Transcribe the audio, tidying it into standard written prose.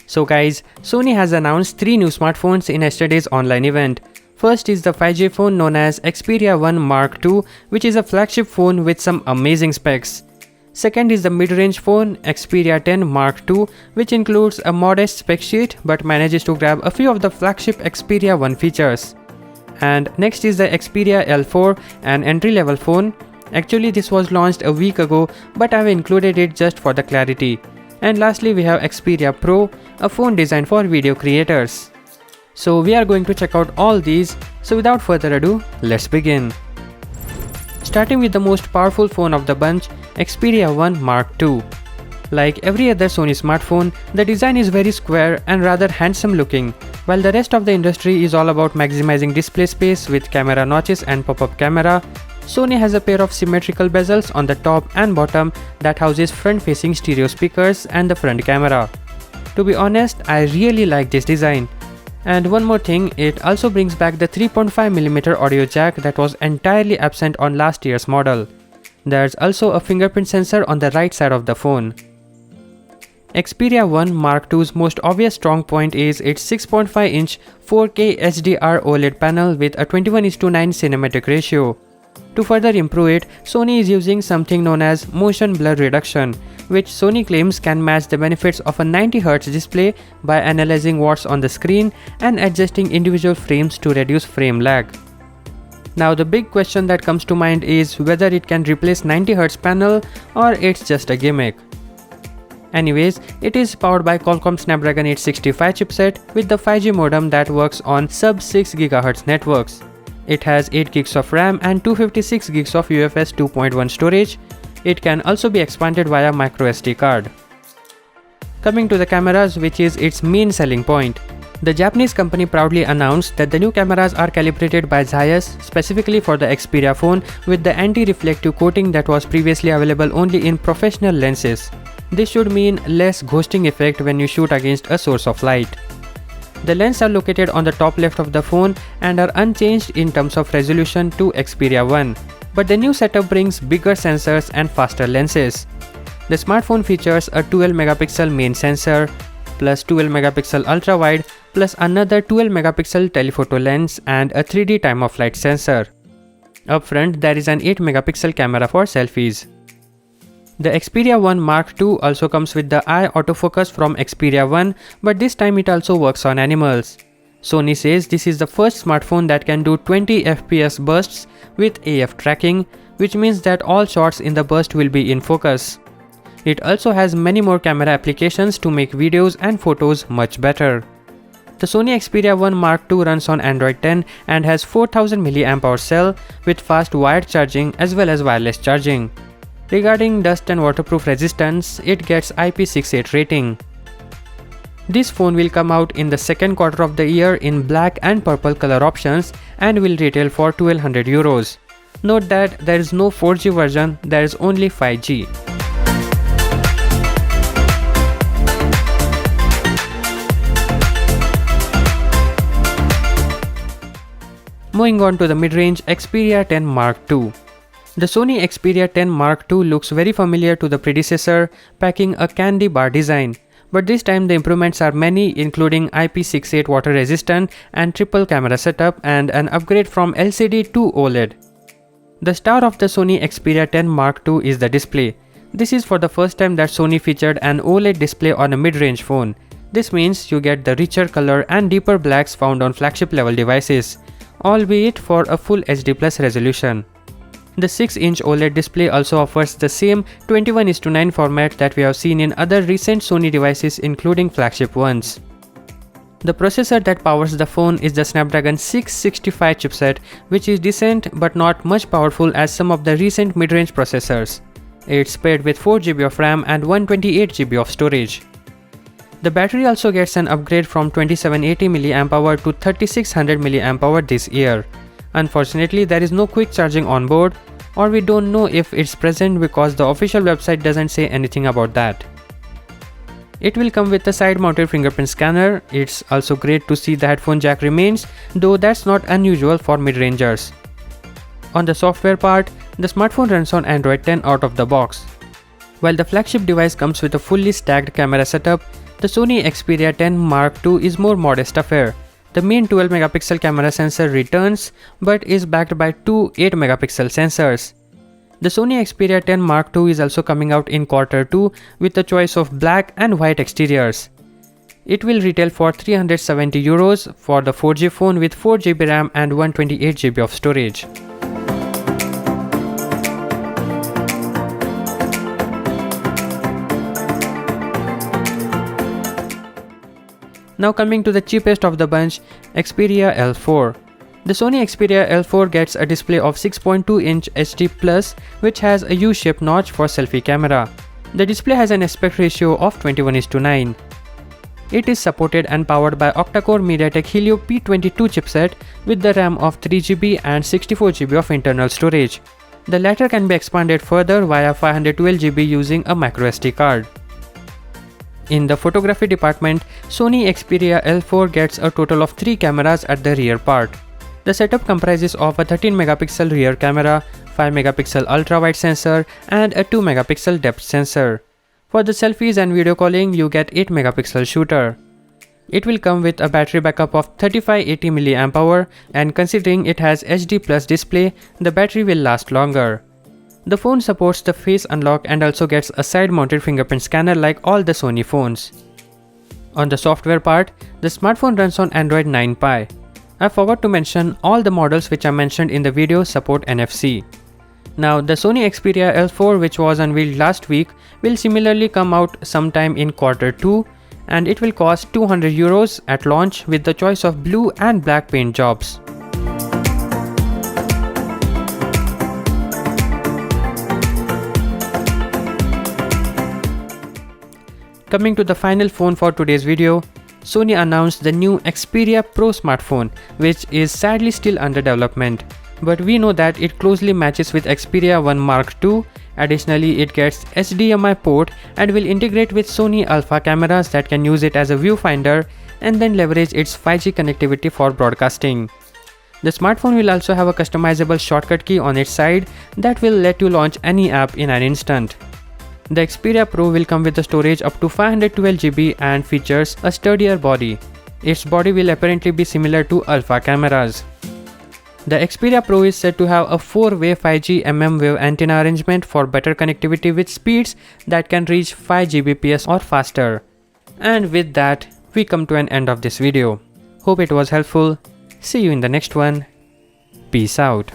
So guys, Sony has announced 3 new smartphones in yesterday's online event. First is the 5G phone known as Xperia 1 Mark II, which is a flagship phone with some amazing specs. Second is the mid-range phone Xperia 10 Mark II, which includes a modest spec sheet but manages to grab a few of the flagship Xperia 1 features. And next is the Xperia L4, an entry-level phone. Actually this was launched a week ago, but I've included it just for the clarity. And lastly we have Xperia Pro, a phone designed for video creators. So we are going to check out all these, so without further ado, let's begin. Starting with the most powerful phone of the bunch, Xperia 1 Mark II. Like every other Sony smartphone, the design is very square and rather handsome looking, while the rest of the industry is all about maximizing display space with camera notches and pop-up camera. Sony has a pair of symmetrical bezels on the top and bottom that houses front-facing stereo speakers and the front camera. To be honest, I really like this design. And one more thing, it also brings back the 3.5mm audio jack that was entirely absent on last year's model. There's also a fingerprint sensor on the right side of the phone. Xperia 1 Mark II's most obvious strong point is its 6.5-inch 4K HDR OLED panel with a 21:9 cinematic ratio. To further improve it, Sony is using something known as motion blur reduction, which Sony claims can match the benefits of a 90Hz display by analyzing what's on the screen and adjusting individual frames to reduce frame lag. Now the big question that comes to mind is whether it can replace 90Hz panel or it's just a gimmick. Anyways, it is powered by Qualcomm Snapdragon 865 chipset with the 5G modem that works on sub-6 GHz networks. It has 8 GB of RAM and 256 GB of UFS 2.1 storage. It can also be expanded via microSD card. Coming to the cameras, which is its main selling point. The Japanese company proudly announced that the new cameras are calibrated by Zeiss specifically for the Xperia phone with the anti-reflective coating that was previously available only in professional lenses. This should mean less ghosting effect when you shoot against a source of light. The lenses are located on the top left of the phone and are unchanged in terms of resolution to Xperia 1, but the new setup brings bigger sensors and faster lenses. The smartphone features a 12MP main sensor, plus 12MP ultra-wide, plus another 12MP telephoto lens and a 3D time-of-flight sensor. Up front, there is an 8MP camera for selfies. The Xperia 1 Mark II also comes with the eye autofocus from Xperia 1, but this time it also works on animals. Sony says this is the first smartphone that can do 20 FPS bursts with AF tracking, which means that all shots in the burst will be in focus. It also has many more camera applications to make videos and photos much better. The Sony Xperia 1 Mark II runs on Android 10 and has 4000 mAh cell with fast wired charging as well as wireless charging. Regarding dust and waterproof resistance, it gets IP68 rating. This phone will come out in the second quarter of the year in black and purple color options and will retail for 1200 euros. Note that there is no 4G version, there is only 5G. Moving on to the mid-range Xperia 10 Mark II. The Sony Xperia 10 Mark II looks very familiar to the predecessor, packing a candy bar design. But this time the improvements are many, including IP68 water resistant and triple camera setup and an upgrade from LCD to OLED. The star of the Sony Xperia 10 Mark II is the display. This is for the first time that Sony featured an OLED display on a mid-range phone. This means you get the richer color and deeper blacks found on flagship level devices, albeit for a full HD+ resolution. The 6-inch OLED display also offers the same 21:9 format that we have seen in other recent Sony devices including flagship ones. The processor that powers the phone is the Snapdragon 665 chipset, which is decent but not much powerful as some of the recent mid-range processors. It's paired with 4GB of RAM and 128GB of storage. The battery also gets an upgrade from 2780 mAh to 3600 mAh this year. Unfortunately, there is no quick charging on board, or we don't know if it's present because the official website doesn't say anything about that. It will come with a side-mounted fingerprint scanner. It's also great to see the headphone jack remains, though that's not unusual for mid-rangers. On the software part, the smartphone runs on Android 10 out of the box. While the flagship device comes with a fully stacked camera setup, The Sony Xperia 10 Mark II is more modest affair. The main 12 megapixel camera sensor returns but is backed by two 8 megapixel sensors. The Sony Xperia 10 Mark II is also coming out in Q2 with a choice of black and white exteriors. It will retail for €370 for the 4G phone with 4GB RAM and 128GB of storage. Now coming to the cheapest of the bunch, Xperia L4. The Sony Xperia L4 gets a display of 6.2-inch HD+, which has a U-shaped notch for selfie camera. The display has an aspect ratio of 21:9. It is supported and powered by octa-core MediaTek Helio P22 chipset with the RAM of 3GB and 64GB of internal storage. The latter can be expanded further via 512GB using a microSD card. In the photography department, Sony Xperia L4 gets a total of 3 cameras at the rear part. The setup comprises of a 13 megapixel rear camera, 5 megapixel ultra-wide sensor and a 2 megapixel depth sensor. For the selfies and video calling, you get 8 megapixel shooter. It will come with a battery backup of 3580 mAh and considering it has HD+ display, the battery will last longer. The phone supports the face unlock and also gets a side-mounted fingerprint scanner like all the Sony phones. On the software part, the smartphone runs on Android 9 Pie. I forgot to mention all the models which I mentioned in the video support NFC. Now the Sony Xperia L4, which was unveiled last week, will similarly come out sometime in Q2 and it will cost €200 at launch with the choice of blue and black paint jobs. Coming to the final phone for today's video, Sony announced the new Xperia Pro smartphone, which is sadly still under development. But we know that it closely matches with Xperia 1 Mark II. Additionally, it gets HDMI port and will integrate with Sony Alpha cameras that can use it as a viewfinder and then leverage its 5G connectivity for broadcasting. The smartphone will also have a customizable shortcut key on its side that will let you launch any app in an instant. The Xperia Pro will come with a storage up to 512GB and features a sturdier body. Its body will apparently be similar to Alpha cameras. The Xperia Pro is said to have a 4-way 5G mmWave antenna arrangement for better connectivity with speeds that can reach 5 Gbps or faster. And with that, we come to an end of this video. Hope it was helpful. See you in the next one. Peace out.